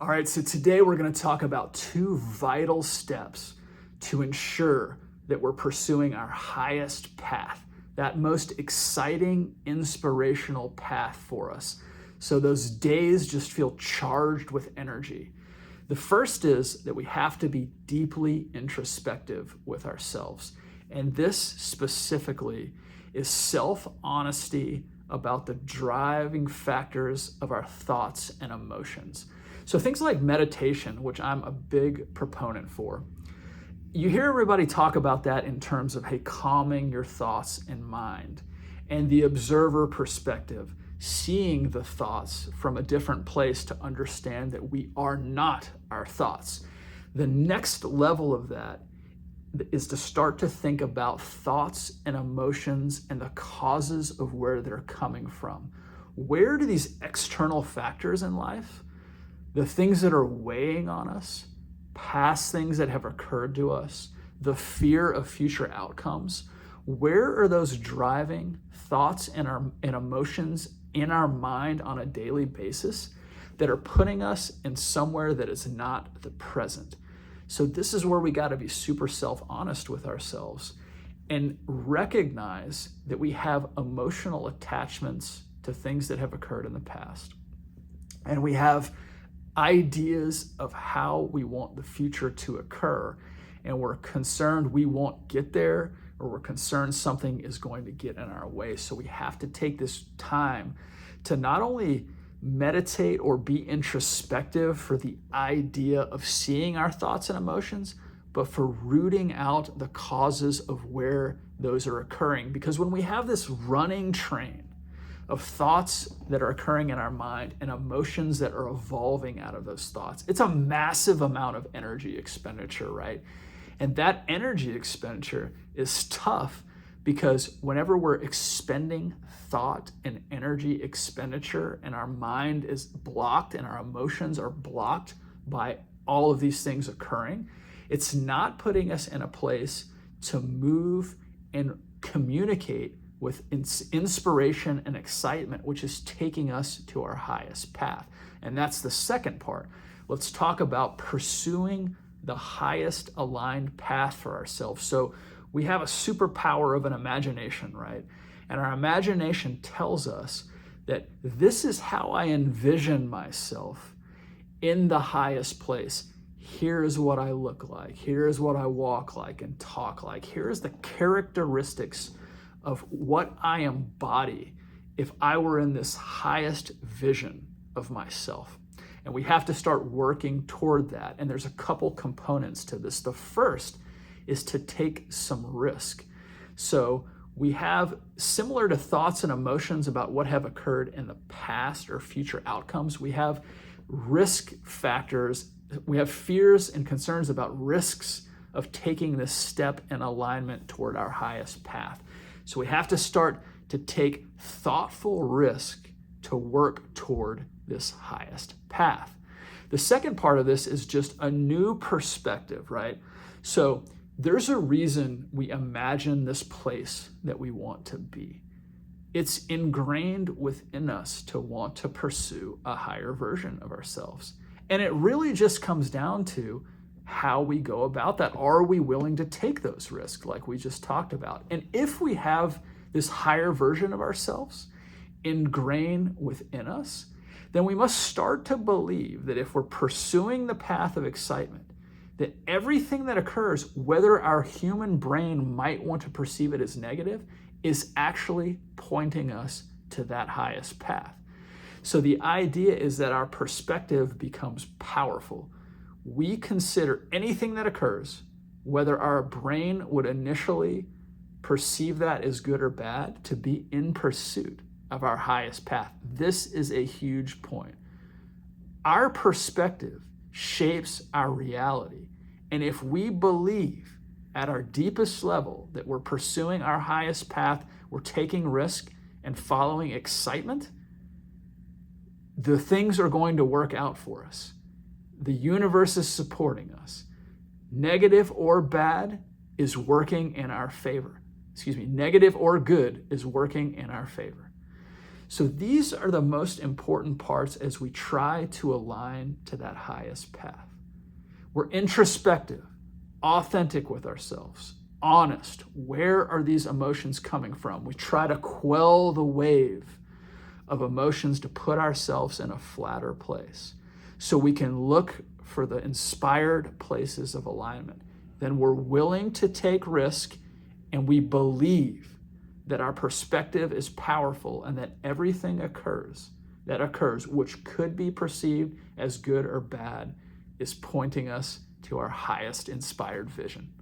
All right, so today we're going to talk about two vital steps to ensure that we're pursuing our highest path, that most exciting, inspirational path for us. So those days just feel charged with energy. The first is that we have to be deeply introspective with ourselves. And this specifically is self-honesty about the driving factors of our thoughts and emotions. So things like meditation, which I'm a big proponent for, you hear everybody talk about that in terms of, hey, calming your thoughts and mind, and the observer perspective, seeing the thoughts from a different place to understand that we are not our thoughts. The next level of that is to start to think about thoughts and emotions and the causes of where they're coming from. Where do these external factors in life, the things that are weighing on us, past things that have occurred to us, the fear of future outcomes, where are those driving thoughts and emotions in our mind on a daily basis that are putting us in somewhere that is not the present? So this is where we got to be super self-honest with ourselves and recognize that we have emotional attachments to things that have occurred in the past. And we have ideas of how we want the future to occur. And we're concerned we won't get there, or we're concerned something is going to get in our way. So we have to take this time to not only meditate or be introspective for the idea of seeing our thoughts and emotions, but for rooting out the causes of where those are occurring. Because when we have this running train of thoughts that are occurring in our mind and emotions that are evolving out of those thoughts, it's a massive amount of energy expenditure, right? And that energy expenditure is tough because whenever we're expending thought and energy expenditure and our mind is blocked and our emotions are blocked by all of these things occurring, it's not putting us in a place to move and communicate with inspiration and excitement, which is taking us to our highest path. And that's the second part. Let's talk about pursuing the highest aligned path for ourselves. So we have a superpower of an imagination, right? And our imagination tells us that this is how I envision myself in the highest place. Here's what I look like. Here's what I walk like and talk like. Here's the characteristics of what I embody if I were in this highest vision of myself. And we have to start working toward that. And there's a couple components to this. The first is to take some risk. So we have, similar to thoughts and emotions about what have occurred in the past or future outcomes, we have risk factors. We have fears and concerns about risks of taking this step in alignment toward our highest path. So we have to start to take thoughtful risk to work toward this highest path. The second part of this is just a new perspective, right? So there's a reason we imagine this place that we want to be. It's ingrained within us to want to pursue a higher version of ourselves. And it really just comes down to how we go about that. Are we willing to take those risks like we just talked about? And if we have this higher version of ourselves ingrained within us, then we must start to believe that if we're pursuing the path of excitement, that everything that occurs, whether our human brain might want to perceive it as negative, is actually pointing us to that highest path. So the idea is that our perspective becomes powerful. We consider anything that occurs, whether our brain would initially perceive that as good or bad, to be in pursuit of our highest path. This is a huge point. Our perspective shapes our reality. And if we believe at our deepest level that we're pursuing our highest path, we're taking risk and following excitement, the things are going to work out for us. The universe is supporting us. Negative or bad is working in our favor. Negative or good is working in our favor. So these are the most important parts as we try to align to that highest path. We're introspective, authentic with ourselves, honest. Where are these emotions coming from? We try to quell the wave of emotions to put ourselves in a flatter place so we can look for the inspired places of alignment. Then we're willing to take risk, and we believe that our perspective is powerful and that everything that occurs, which could be perceived as good or bad, is pointing us to our highest inspired vision.